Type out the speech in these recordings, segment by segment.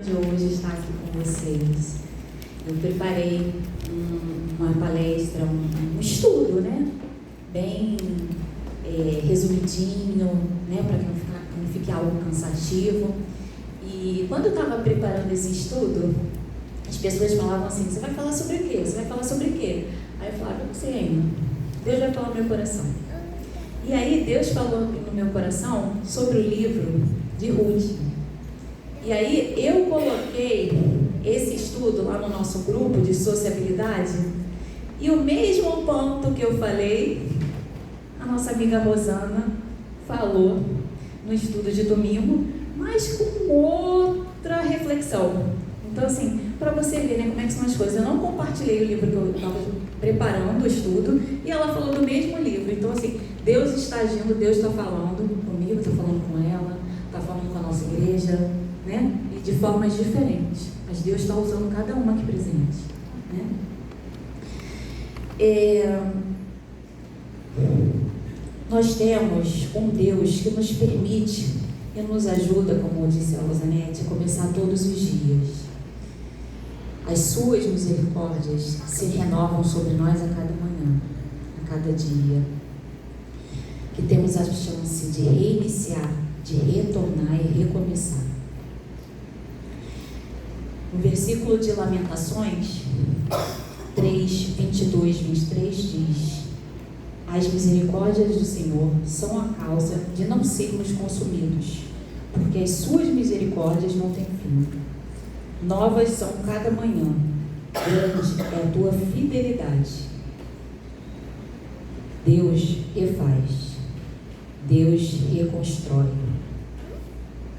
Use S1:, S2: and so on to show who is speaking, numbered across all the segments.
S1: De hoje estar aqui com vocês. Eu preparei uma palestra, um estudo, né? Bem resumidinho, né? Para que não fique algo cansativo. E quando eu estava preparando esse estudo, as pessoas falavam assim: você vai falar sobre o quê? Você vai falar sobre o quê? Aí eu falava: eu não sei ainda. Deus vai falar no meu coração. E aí Deus falou no meu coração sobre o livro de Ruth. E aí eu coloquei esse estudo lá no nosso grupo de sociabilidade, e o mesmo ponto que eu falei, a nossa amiga Rosana falou no estudo de domingo, mas com outra reflexão. Então, assim, para você ver, né, como é que são as coisas. Eu não compartilhei o livro que eu estava preparando o estudo, e ela falou do mesmo livro. Então, assim, Deus está agindo, Deus está falando comigo, está falando com ela, está falando com a nossa igreja, né? E de formas diferentes, mas Deus está usando cada uma aqui presente, né? Nós temos um Deus que nos permite e nos ajuda, como disse a Rosanete, a começar todos os dias. As suas misericórdias se renovam sobre nós a cada manhã, a cada dia, que temos a chance de reiniciar, de retornar e recomeçar. O versículo de Lamentações 3, 22, 23 diz: as misericórdias do Senhor são a causa de não sermos consumidos, porque as suas misericórdias não têm fim. Novas são cada manhã, grande é a tua fidelidade. Deus refaz, Deus reconstrói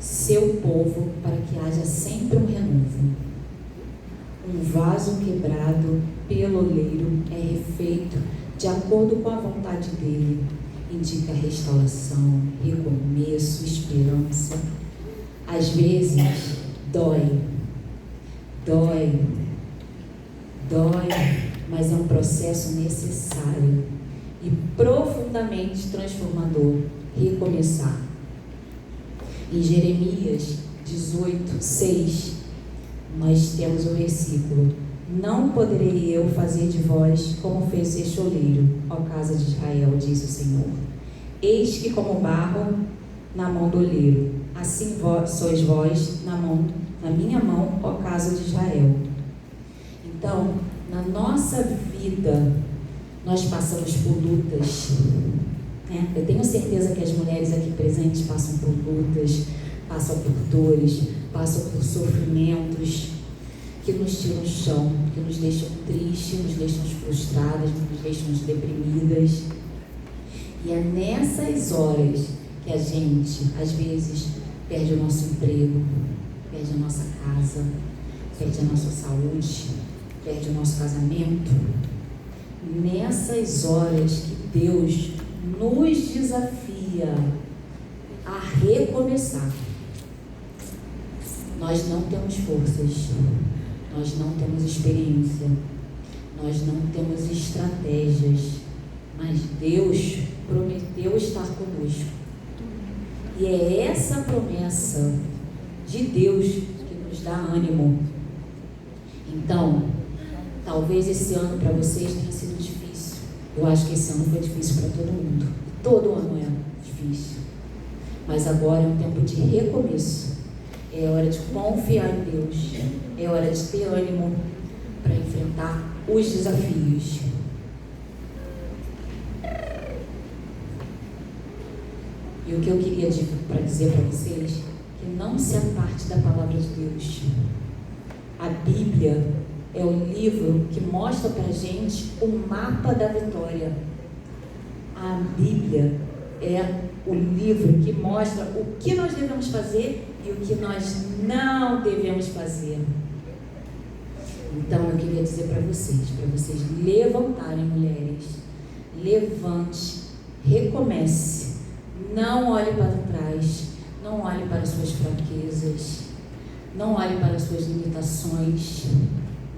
S1: seu povo para que haja sempre um renovo. Um vaso quebrado pelo oleiro é refeito de acordo com a vontade dele. Indica restauração, recomeço, esperança. Às vezes dói, mas é um processo necessário e profundamente transformador. Recomeçar. Em Jeremias 18, 6, nós temos o versículo: não poderei eu fazer de vós como fez este oleiro, ó casa de Israel, diz o Senhor. Eis que como barro na mão do oleiro, assim sois vós na minha mão, ó casa de Israel. Então, na nossa vida, nós passamos por lutas, né? Eu tenho certeza que as mulheres aqui presentes passam por lutas, passam por dores, passam por sofrimentos que nos tiram o chão, que nos deixam tristes, nos deixam frustradas, nos deixam deprimidas. E é nessas horas que a gente, às vezes, perde o nosso emprego, perde a nossa casa, perde a nossa saúde, perde o nosso casamento. Nessas horas que Deus nos desafia a recomeçar. Nós não temos forças, nós não temos experiência, nós não temos estratégias, mas Deus prometeu estar conosco. E é essa promessa de Deus que nos dá ânimo. Então, talvez esse ano para vocês tenha sido difícil. Eu acho que esse ano foi difícil para todo mundo. Todo ano é difícil. Mas agora é um tempo de recomeço. É hora de confiar em Deus. É hora de ter ânimo para enfrentar os desafios. E o que eu queria dizer para vocês, que não se aparte da palavra de Deus. A Bíblia é o livro que mostra para a gente o mapa da vitória. A Bíblia é o livro que mostra o que nós devemos fazer e o que nós não devemos fazer. Então eu queria dizer para vocês levantarem, mulheres, levante, recomece, não olhe para trás, não olhe para suas fraquezas, não olhe para suas limitações,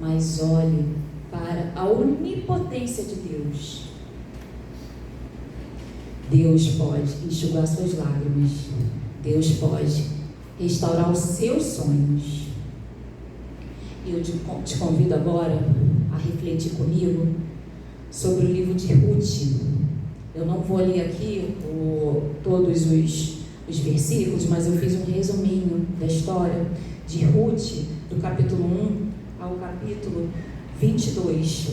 S1: mas olhe para a onipotência de Deus. Deus pode enxugar suas lágrimas. Deus pode restaurar os seus sonhos. E eu te convido agora a refletir comigo sobre o livro de Ruth. Eu não vou ler aqui todos os versículos, mas eu fiz um resuminho da história de Ruth, do capítulo 1 ao capítulo 22.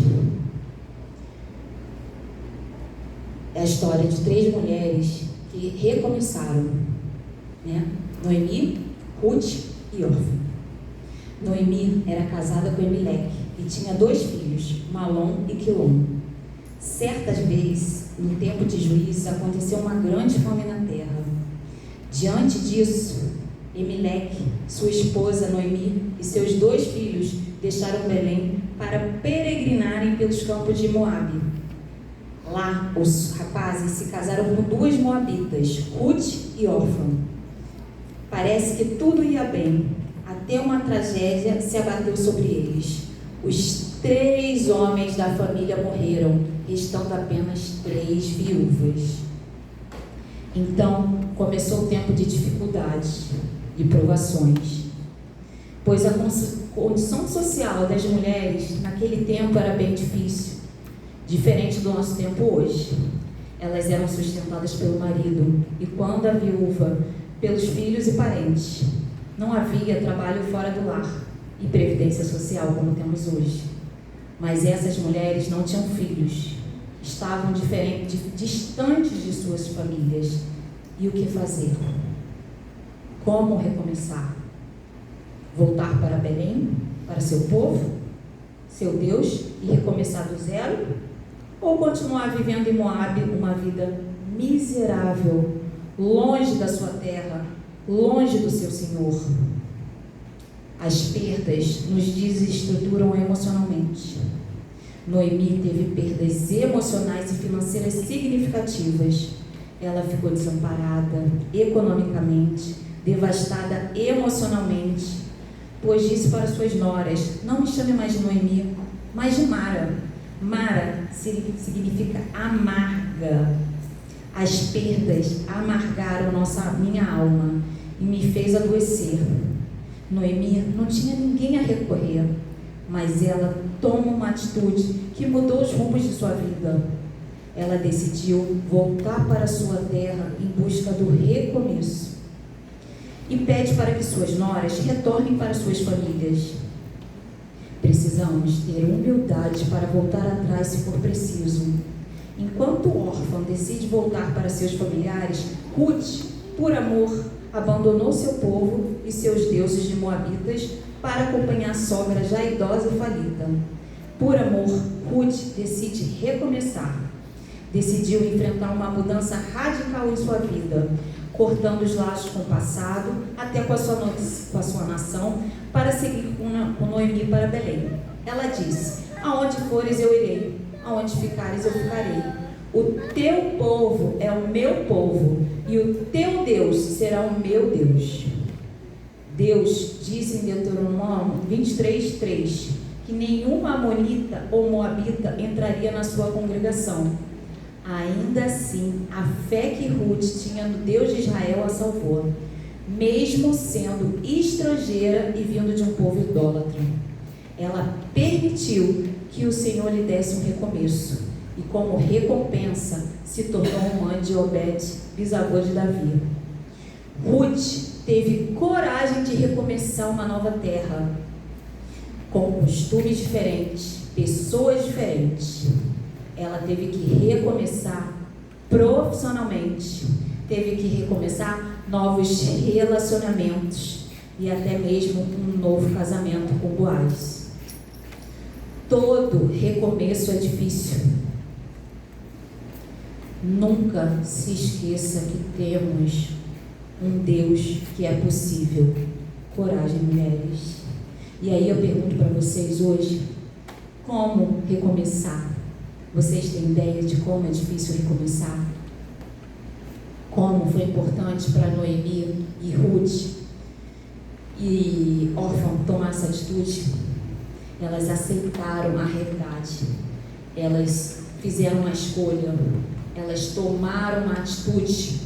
S1: É a história de 3 mulheres que recomeçaram, né? Noemi, Ruth e Orfa. Noemi era casada com Elimelec e tinha 2 filhos, Malom e Quilom. Certas vezes, no tempo de juízes, aconteceu uma grande fome na terra. Diante disso, Elimelec, sua esposa Noemi e seus 2 filhos deixaram Belém para peregrinarem pelos campos de Moabe. Lá, os rapazes se casaram com 2 moabitas, Ruth e Orfa. Parece que tudo ia bem, até uma tragédia se abateu sobre eles. Os 3 homens da família morreram, restando apenas 3 viúvas. Então, começou o tempo de dificuldades, de provações, pois a condição social das mulheres naquele tempo era bem difícil, diferente do nosso tempo hoje. Elas eram sustentadas pelo marido e, quando a viúva, pelos filhos e parentes. Não havia trabalho fora do lar e previdência social como temos hoje. Mas essas mulheres não tinham filhos, estavam distantes de suas famílias. E o que fazer? Como recomeçar? Voltar para Belém, para seu povo, seu Deus, e recomeçar do zero? Ou continuar vivendo em Moabe uma vida miserável, longe da sua terra, longe do seu Senhor? As perdas nos desestruturam emocionalmente. Noemi teve perdas emocionais e financeiras significativas. Ela ficou desamparada economicamente, devastada emocionalmente, pois disse para suas noras: não me chame mais de Noemi, mas de Mara. Mara significa amarga. As perdas amargaram minha alma e me fez adoecer. Noemi não tinha ninguém a recorrer, mas ela toma uma atitude que mudou os rumos de sua vida. Ela decidiu voltar para sua terra em busca do recomeço e pede para que suas noras retornem para suas famílias. Precisamos ter humildade para voltar atrás se for preciso. Enquanto o órfão decide voltar para seus familiares, Ruth, por amor, abandonou seu povo e seus deuses de moabitas para acompanhar a sogra já idosa e falida. Por amor, Ruth decide recomeçar. Decidiu enfrentar uma mudança radical em sua vida, cortando os laços com o passado, até com a sua nação, para seguir com Noemi para Belém. Ela disse: aonde fores eu irei, aonde ficares eu ficarei. O teu povo é o meu povo, e o teu Deus será o meu Deus. Deus disse em Deuteronômio 23:3 que nenhuma amonita ou moabita entraria na sua congregação. Ainda assim, a fé que Ruth tinha no Deus de Israel a salvou, mesmo sendo estrangeira e vindo de um povo idólatra. Ela permitiu que o Senhor lhe desse um recomeço, e como recompensa se tornou mãe de Obed, bisavô de Davi. Ruth teve coragem de recomeçar uma nova terra, com costumes diferentes, pessoas diferentes. Ela teve que recomeçar profissionalmente, teve que recomeçar novos relacionamentos e até mesmo um novo casamento com Boaz. Todo recomeço é difícil. Nunca se esqueça que temos um Deus que é possível. Coragem, mulheres. E aí eu pergunto para vocês hoje, como recomeçar? Vocês têm ideia de como é difícil recomeçar? Como foi importante para Noemi e Ruth e Orfa tomar essa atitude? Elas aceitaram a realidade. Elas fizeram uma escolha. Elas tomaram uma atitude.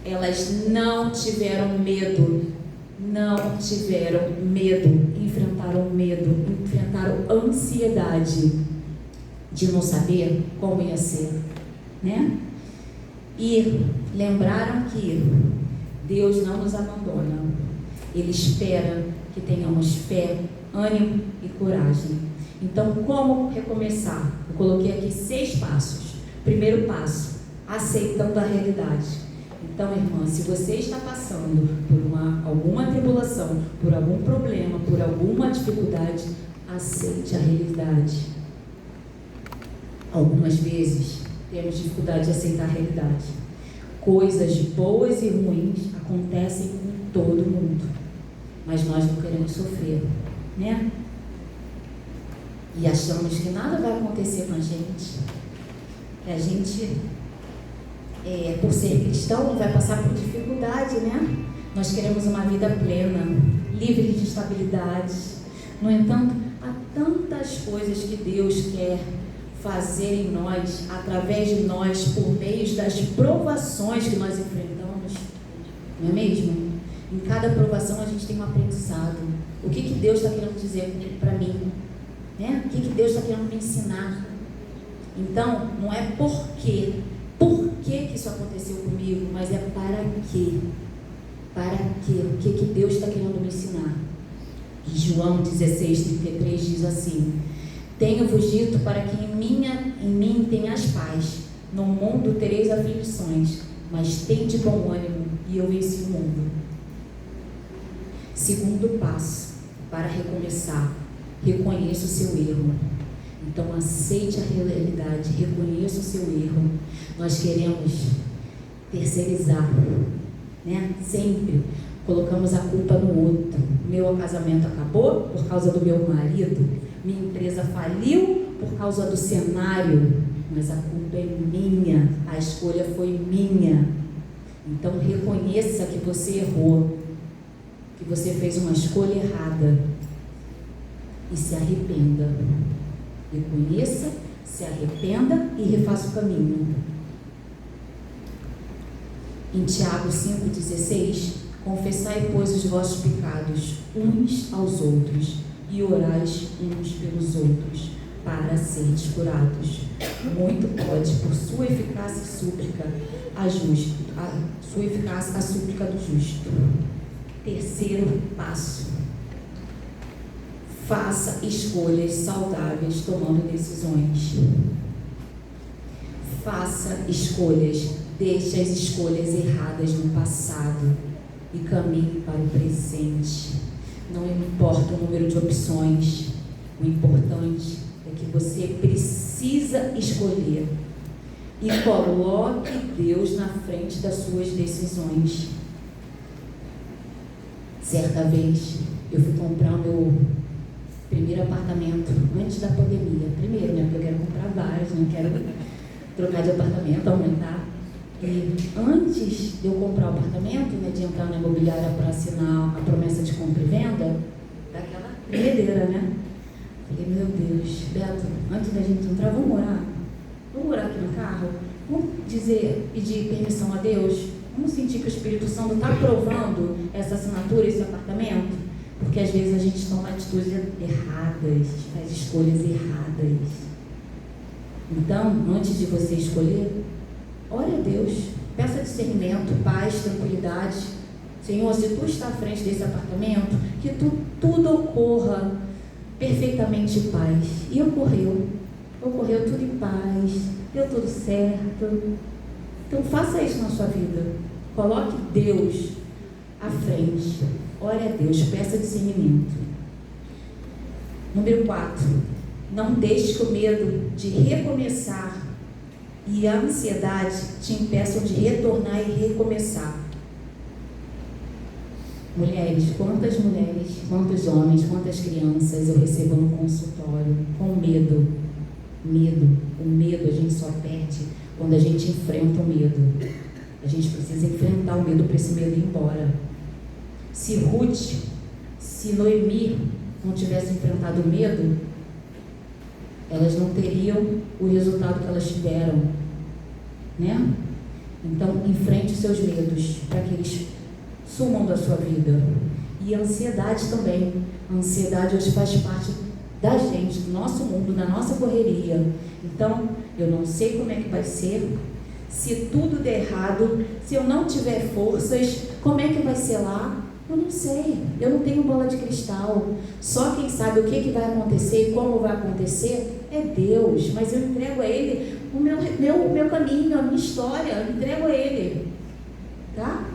S1: Elas não tiveram medo. Não tiveram medo. Enfrentaram enfrentaram o medo, enfrentaram a ansiedade de não saber como ia ser, né? E lembraram que Deus não nos abandona. Ele espera que tenhamos fé, ânimo e coragem. Então, como recomeçar? Eu coloquei aqui 6 passos. Primeiro passo, aceitando a realidade. Então, irmã, se você está passando por alguma tribulação, por algum problema, por alguma dificuldade, aceite a realidade. Algumas vezes temos dificuldade de aceitar a realidade. Coisas boas e ruins acontecem com todo mundo, mas nós não queremos sofrer, né? E achamos que nada vai acontecer com a gente. Que a gente, por ser cristão, não vai passar por dificuldade, né? Nós queremos uma vida plena, livre de instabilidade. No entanto, há tantas coisas que Deus quer fazer em nós, através de nós, por meio das provações que nós enfrentamos, não é mesmo? Em cada provação a gente tem um aprendizado. O que Deus está querendo dizer para mim? Né? O que Deus está querendo me ensinar? Então, não é por que isso aconteceu comigo, mas é para quê? Para quê? O que Deus está querendo me ensinar? E João 16:33 diz assim: tenho-vos dito para que em mim tenhas paz. No mundo tereis aflições, mas tende bom ânimo, e eu venci o mundo. Segundo passo, para recomeçar, reconheça o seu erro. Então, aceite a realidade, reconheça o seu erro. Nós queremos terceirizar, né? Sempre colocamos a culpa no outro. Meu casamento acabou por causa do meu marido. Minha empresa faliu por causa do cenário, mas a culpa é minha, a escolha foi minha. Então reconheça que você errou, que você fez uma escolha errada e se arrependa. Reconheça, se arrependa e refaça o caminho. Em Tiago 5,16, confessai, pois, os vossos pecados uns aos outros e orais uns pelos outros, para seres curados. Muito pode, por sua eficácia súplica, a súplica do justo. Terceiro passo: faça escolhas saudáveis, tomando decisões. Faça escolhas, deixe as escolhas erradas no passado e caminhe para o presente. Não importa o número de opções, o importante é que você precisa escolher e coloque Deus na frente das suas decisões. Certa vez eu fui comprar o meu primeiro apartamento antes da pandemia. Primeiro, né? Porque eu quero comprar vários, não quero trocar de apartamento, aumentar. E antes de eu comprar o apartamento, né, de entrar na imobiliária para assinar a promessa de compra e venda, daquela tremedeira, né? Falei, meu Deus, Beto, antes da gente entrar, vamos orar? Vamos orar aqui no carro? Vamos pedir permissão a Deus? Vamos sentir que o Espírito Santo está aprovando essa assinatura, esse apartamento? Porque às vezes a gente toma atitudes erradas, faz escolhas erradas. Então, antes de você escolher, ore a Deus, peça discernimento, paz, tranquilidade. Senhor, se tu está à frente desse apartamento, que tudo ocorra perfeitamente em paz. E ocorreu tudo em paz, deu tudo certo. Então faça isso na sua vida, coloque Deus à frente, ore a Deus, peça discernimento. Número 4, não deixe que o medo de recomeçar e a ansiedade te impeçam de retornar e recomeçar. Mulheres, quantos homens, quantas crianças eu recebo no consultório com medo? O medo a gente só perde quando a gente enfrenta o medo. A gente precisa enfrentar o medo para esse medo ir embora. Se Ruth, se Noemi não tivessem enfrentado o medo, elas não teriam o resultado que elas tiveram, né? Então, enfrente os seus medos para que eles sumam da sua vida. E a ansiedade também. A ansiedade hoje faz parte da gente, do nosso mundo, da nossa correria. Então, eu não sei como é que vai ser. Se tudo der errado, se eu não tiver forças, como é que vai ser lá? Eu não sei, eu não tenho bola de cristal. Só quem sabe o que vai acontecer e como vai acontecer é Deus. Mas eu entrego a Ele o meu caminho, a minha história, eu entrego a Ele. Tá?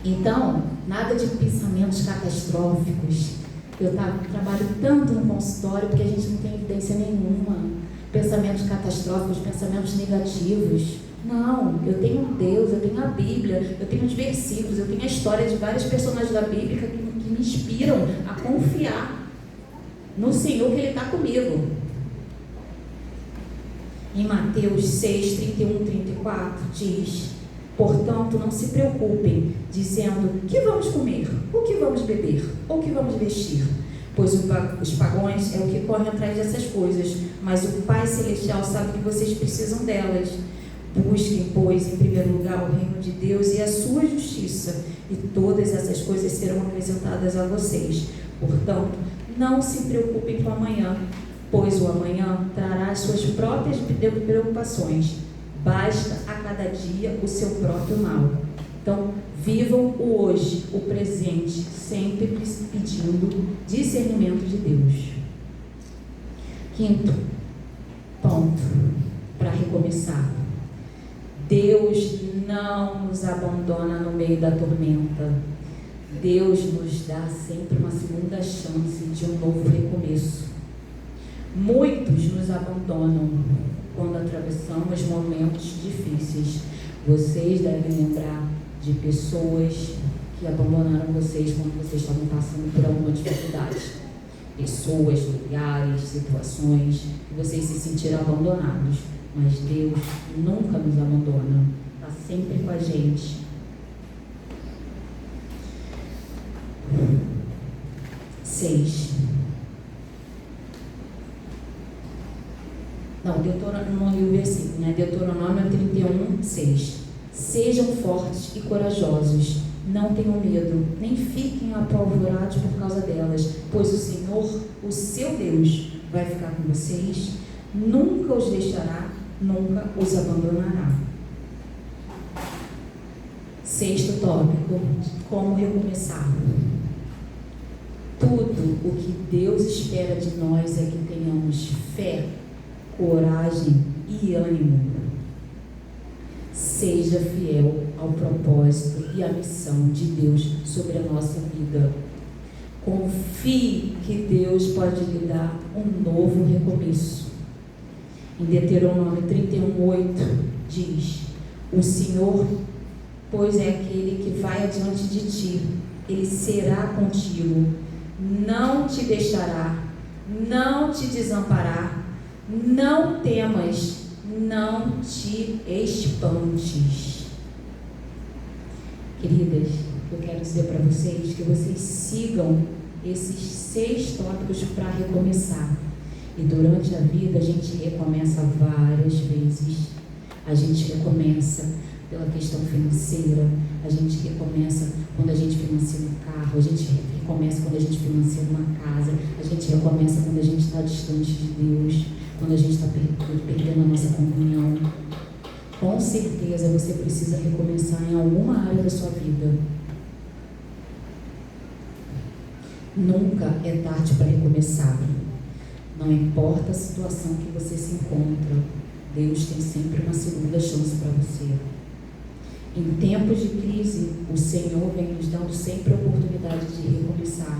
S1: Então, nada de pensamentos catastróficos. Eu trabalho tanto no consultório porque a gente não tem evidência nenhuma. Pensamentos catastróficos, pensamentos negativos. Não, eu tenho Deus, eu tenho a Bíblia, eu tenho os versículos, eu tenho a história de vários personagens da Bíblia que me inspiram a confiar no Senhor, que Ele está comigo. Em Mateus 6, 31, 34, diz: portanto, não se preocupem, dizendo: o que vamos comer? O que vamos beber? Ou o que vamos vestir? Pois os pagãos é o que corre atrás dessas coisas, mas o Pai Celestial sabe que vocês precisam delas. Busquem, pois, em primeiro lugar o reino de Deus e a sua justiça, e todas essas coisas serão acrescentadas a vocês. Portanto, não se preocupem com o amanhã, pois o amanhã trará as suas próprias preocupações. Basta a cada dia o seu próprio mal. Então, vivam o hoje, o presente, sempre pedindo discernimento de Deus. Quinto ponto, para recomeçar. Deus não nos abandona no meio da tormenta. Deus nos dá sempre uma segunda chance de um novo recomeço. Muitos nos abandonam quando atravessamos momentos difíceis. Vocês devem lembrar de pessoas que abandonaram vocês quando vocês estavam passando por alguma dificuldade. Pessoas, lugares, situações que vocês se sentiram abandonados. Mas Deus nunca nos abandona. Está sempre com a gente. 6. Não, Deuteronômio, não li o versículo, né? Deuteronômio 31, 6. Sejam fortes e corajosos, não tenham medo, nem fiquem apavorados por causa delas, pois o Senhor, o seu Deus, vai ficar com vocês, nunca os deixará, nunca os abandonará. 6º tópico, como recomeçar. Tudo o que Deus espera de nós é que tenhamos fé, coragem e ânimo. Seja fiel ao propósito e à missão de Deus sobre a nossa vida. Confie que Deus pode lhe dar um novo recomeço. Em Deuteronômio 31:8 diz: o Senhor, pois é aquele que vai adiante de ti, Ele será contigo, não te deixará, não te desamparará, não temas, não te espantes. Queridas, eu quero dizer para vocês que vocês sigam esses 6 tópicos para recomeçar. E durante a vida a gente recomeça várias vezes. A gente recomeça pela questão financeira, a gente recomeça quando a gente financia um carro, a gente recomeça quando a gente financia uma casa, a gente recomeça quando a gente está distante de Deus, quando a gente está perdendo a nossa comunhão. Com certeza você precisa recomeçar em alguma área da sua vida. Nunca é tarde para recomeçar. Não importa a situação que você se encontra, Deus tem sempre uma segunda chance para você. Em tempos de crise, o Senhor vem nos dando sempre a oportunidade de recomeçar.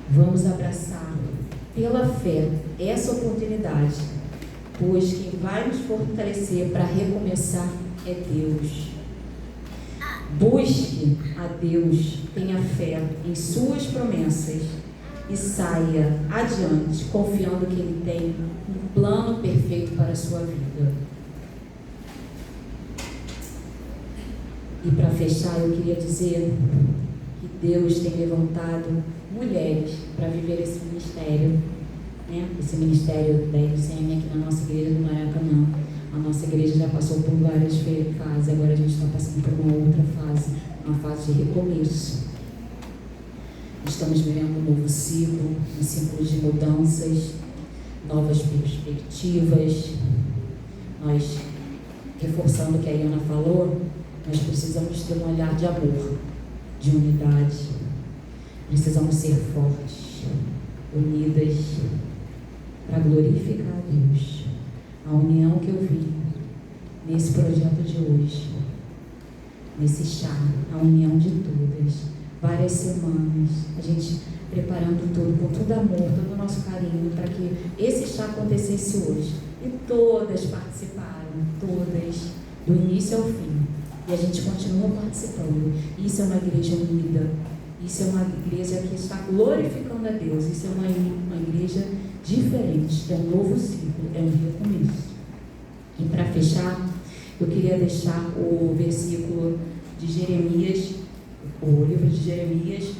S1: Vamos abraçar pela fé essa oportunidade, pois quem vai nos fortalecer para recomeçar é Deus. Busque a Deus, tenha fé em suas promessas e saia adiante, confiando que Ele tem um plano perfeito para a sua vida. E para fechar, eu queria dizer que Deus tem levantado mulheres para viver esse ministério, né? Esse ministério da LCM aqui na nossa igreja do Maracanã. A nossa igreja já passou por várias fases, agora a gente está passando por uma outra fase, uma fase de recomeço. estamos vivendo um novo ciclo, um ciclo de mudanças, novas perspectivas. Nós, reforçando o que a Iana falou, nós precisamos ter um olhar de amor, de unidade. Precisamos ser fortes, unidas, para glorificar a Deus. A união que eu vi nesse projeto de hoje, nesse chá, a união de todas, várias semanas, a gente preparando tudo com todo amor, todo o nosso carinho, para que esse chá acontecesse hoje. E todas participaram, todas, do início ao fim. E a gente continua participando. Isso é uma igreja unida. Isso é uma igreja que está glorificando a Deus. Isso é uma igreja diferente. É um novo ciclo, é um recomeço. E para fechar, eu queria deixar o versículo de Jeremias, o livro de Jeremias,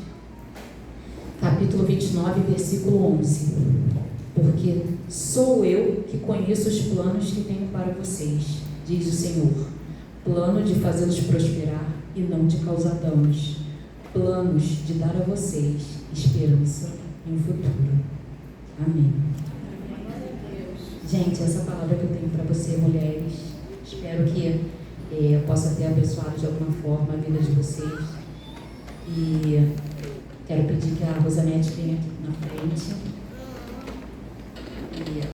S1: capítulo 29, versículo 11. Porque sou eu que conheço os planos que tenho para vocês, diz o Senhor. Plano de fazê-los prosperar e não de causar danos. Planos de dar a vocês esperança e um futuro. Amém. Gente, essa palavra que eu tenho para você, mulheres, espero que possa ter abençoado de alguma forma a vida de vocês. E quero pedir que a Rosanete venha aqui na frente.